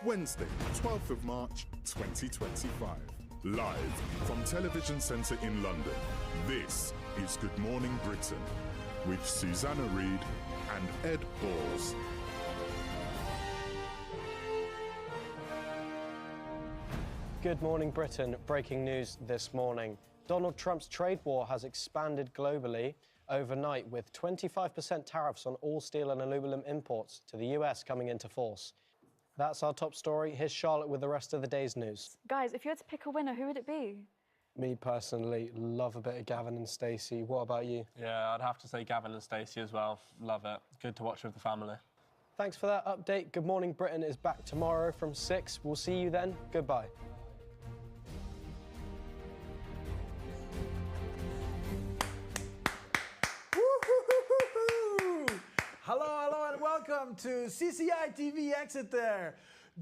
Wednesday, 12th of March, 2025. Live from Television Centre in London, this is Good Morning Britain with Susanna Reid and Ed Balls. Good morning, Britain. Breaking news this morning. Donald Trump's trade war has expanded globally overnight, with 25% tariffs on all steel and aluminum imports to the US coming into force. That's our top story. Here's Charlotte with the rest of the day's news. Guys, if you had to pick a winner, who would it be? Me personally, love a bit of Gavin and Stacey. What about you? Yeah, I'd have to say Gavin and Stacey as well. Love it. Good to watch with the family. Thanks for that update. Good Morning Britain is back tomorrow from 6. We'll see you then. Goodbye. Hello, and welcome to CCITV EXETER.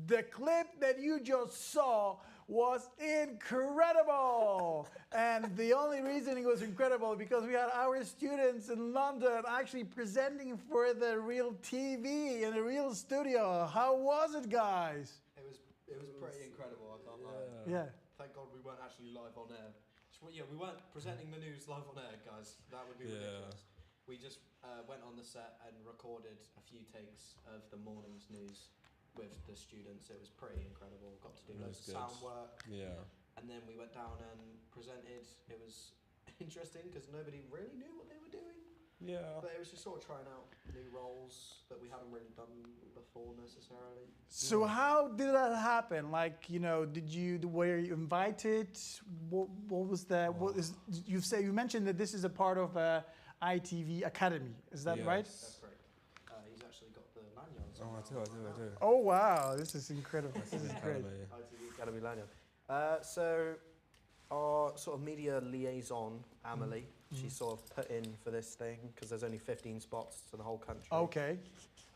The clip that you just saw was incredible. And the only reason it was incredible is because we had our students in London actually presenting for the real TV in a real studio. How was it, guys? It was pretty incredible, I can't lie. Yeah. Thank God we weren't actually live on air. Yeah, we weren't presenting the news live on air, guys. That would be ridiculous. We just went on the set and recorded a few takes of the morning's news with the students. It was pretty incredible. Got to do loads of sound work. Yeah. And then we went down and presented. It was interesting because nobody really knew what they were doing. Yeah. But it was just sort of trying out new roles that we hadn't really done before necessarily. So how did that happen? Like, you know, were you invited? What was that? What is you mentioned that this is a part of ITV Academy. Is that right? That's correct. He's actually got the lanyards. Oh, I do. Oh wow, this is incredible. This is great. ITV Academy lanyard. So our sort of media liaison, Amelie, she's sort of put in for this thing because there's only 15 spots to the whole country. Okay.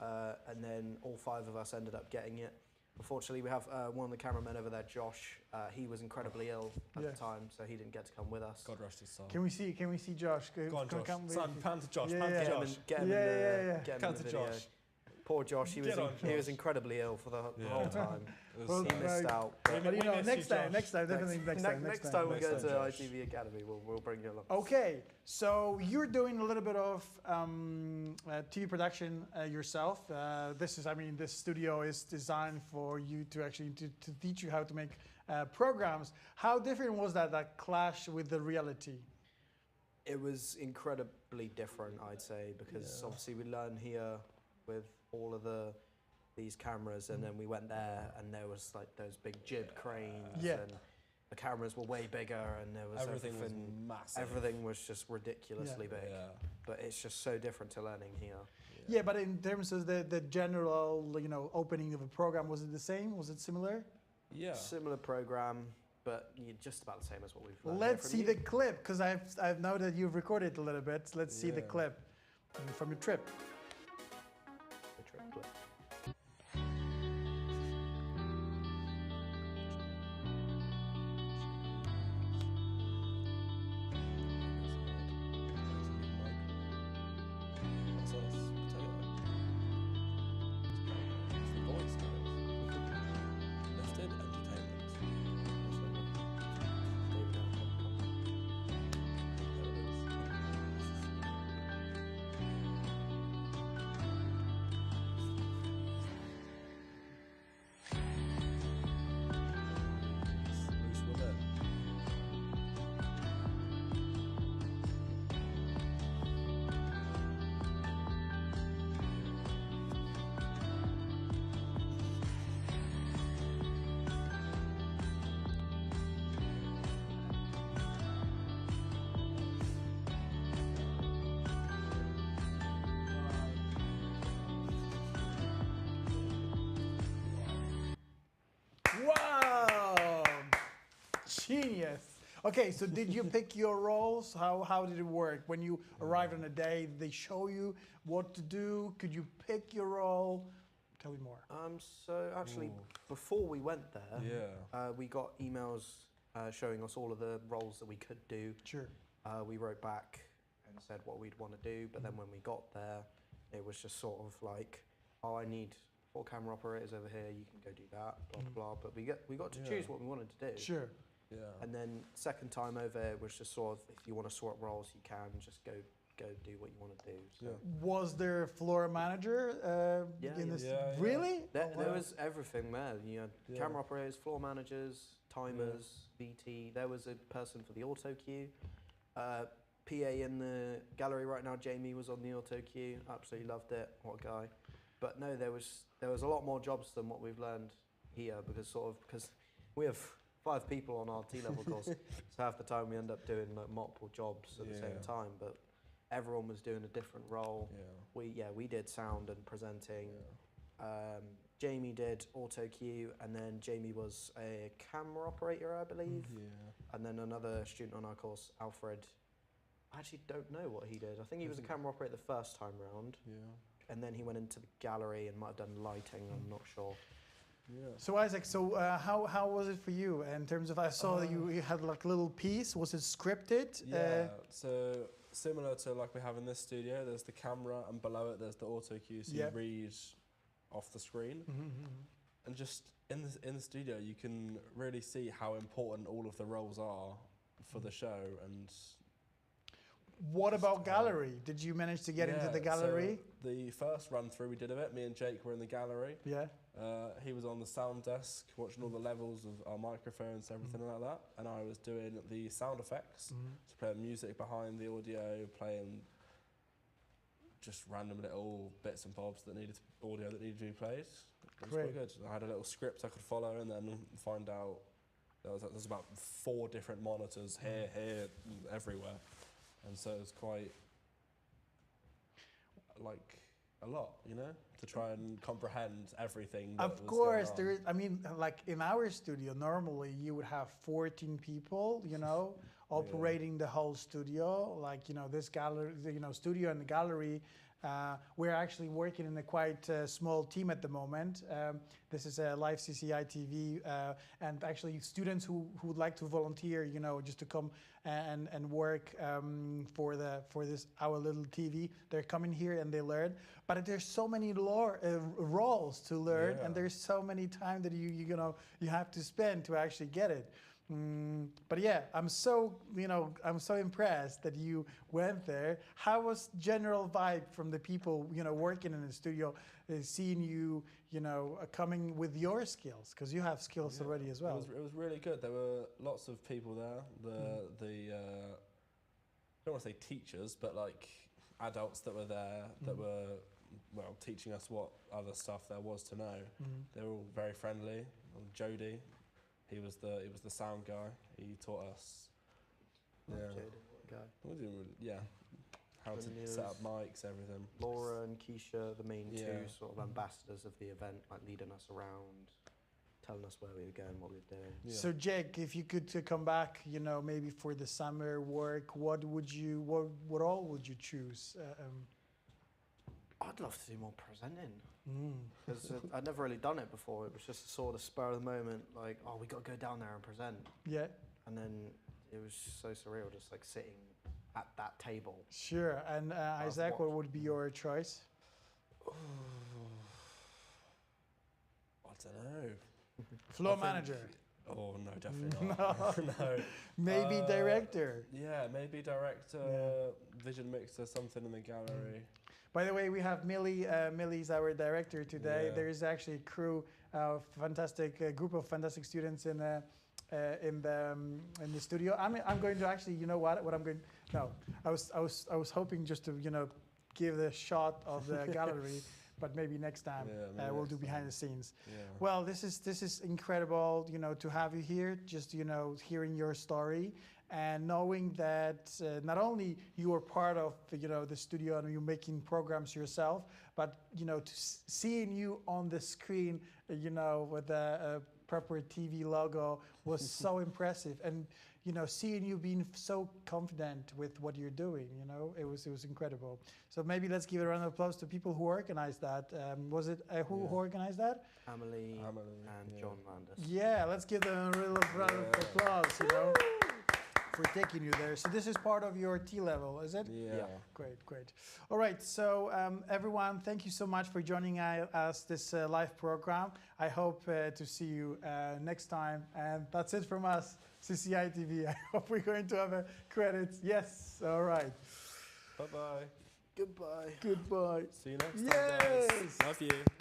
And then all 5 of us ended up getting it. Unfortunately, we have one of the cameramen over there, Josh. He was incredibly ill at the time, so he didn't get to come with us. God rest his soul. Can we see Josh? Go on, Josh. Son, pan to Josh. Yeah, Pan to Josh. Get him in Pan the to video. Josh. Poor Josh. He was incredibly ill for the whole time. Well, he missed out. But you know, next time, definitely next time. Next time we go to ITV Academy, we'll bring you along. Okay, so you're doing a little bit of TV production yourself. This studio is designed for you to actually to teach you how to make programs. How different was that clash with the reality? It was incredibly different, I'd say, because obviously we learn here with all of these cameras, and then we went there and there was like those big jib cranes and the cameras were way bigger and there was everything was massive. Everything was just ridiculously big. Yeah. But it's just so different to learning here. Yeah, but in terms of the general, opening of a program, was it the same? Was it similar? Yeah. Similar program, but just about the same as what we've learned. Let's see the clip, because I've know that you've recorded a little bit. Let's see the clip from your trip. Clip. Wow! Genius. Okay, so did you pick your roles? How did it work? When you arrived on a day, did they show you what to do? Could you pick your role? Tell me more. So actually, before we went there, we got emails showing us all of the roles that we could do. Sure. We wrote back and said what we'd want to do, but then when we got there, it was just sort of like, oh, I need 4 camera operators over here. You can go do that. Blah blah blah. But we got to choose what we wanted to do. Sure. Yeah. And then second time over it was just sort of, if you want to swap roles, you can just go do what you want to do. So. Yeah. Was there a floor manager in this? Yeah. Really? There was everything there. You had camera operators, floor managers, timers, VT. There was a person for the auto cue. PA in the gallery right now, Jamie was on the auto cue. Absolutely loved it. What a guy. But no, there was a lot more jobs than what we've learned here because we have 5 people on our T-level course. So half the time we end up doing like multiple jobs at the same time. But everyone was doing a different role. Yeah. We did sound and presenting. Yeah. Jamie did auto cue, and then Jamie was a camera operator, I believe. Yeah. And then another student on our course, Alfred. I actually don't know what he did. I think he was a camera operator the first time round. Yeah. And then he went into the gallery and might have done lighting. I'm not sure. Yeah. So Isaac, how was it for you in terms of? I saw that you had like a little piece. Was it scripted? Yeah. So similar to like we have in this studio, there's the camera, and below it there's the auto cue. So you read off the screen, and just in the studio you can really see how important all of the roles are for the show. And what about gallery? Did you manage to get into the gallery? So the first run through we did of it, me and Jake were in the gallery. Yeah. He was on the sound desk watching all the levels of our microphones, everything like that, and I was doing the sound effects, so playing music behind the audio, playing just random little bits and bobs that needed audio that needed to be played. It was quite good. I had a little script I could follow, and then find out there's about 4 different monitors here, everywhere, and so it was quite like a lot, you know, to try and comprehend everything. Of course, there is. I mean, like in our studio, normally you would have 14 people, you know, operating the whole studio. Like, you know, this gallery, studio and the gallery. We're actually working in a quite small team at the moment. This is a live CCITV, and actually students who would like to volunteer, you know, just to come and work for this our little TV. They're coming here and they learn. But there's so many roles to learn, and there's so many time that you have to spend to actually get it. But yeah, I'm so impressed that you went there. How was general vibe from the people, you know, working in the studio, seeing you, you know, coming with your skills, because you have skills already as well. It was really good. There were lots of people there. I don't want to say teachers, but like adults that were there that were teaching us what other stuff there was to know. They were all very friendly. Jody. He was the sound guy. He taught us. How to set up mics, everything. Laura and Keisha, the main 2 sort of ambassadors of the event, like leading us around, telling us where we were going, what we were doing. Yeah. So Jake, if you could come back, you know, maybe for the summer work, what all would you choose? I'd love to do more presenting. Because I'd never really done it before. It was just sort of spur of the moment, like, oh, we got to go down there and present. Yeah. And then it was so surreal, just like sitting at that table. Sure. And Isaac, what would be your choice? I don't know. Floor manager. Oh no, definitely not. No. Maybe director. Yeah, maybe director, vision mixer, something in the gallery. By the way, we have Millie. Millie's our director today. Yeah. There is actually a crew, fantastic group of fantastic students in the studio. I'm going to actually, you know what I'm going. No, I was hoping just to, you know, give the shot of the gallery, but maybe next time we'll do behind the scenes. Yeah. Well, this is incredible, you know, to have you here. Just, you know, hearing your story. And knowing that not only you are part of, you know, the studio and you're making programs yourself, but, you know, seeing you on the screen, you know, with a proper TV logo was so impressive. And, you know, seeing you being so confident with what you're doing, you know, it was incredible. So maybe let's give a round of applause to people who organized that. Was it who organized that? Emily and John Landis. Yeah, let's give them a real round of applause, you know. for taking you there. So this is part of your T level, is it? Yeah. Great, great. All right, so everyone, thank you so much for joining us this live program. I hope to see you next time. And that's it from us, CCITV. I hope we're going to have a credits. Yes, all right. Bye-bye. Goodbye. Goodbye. See you next time, guys. Yes. Love you.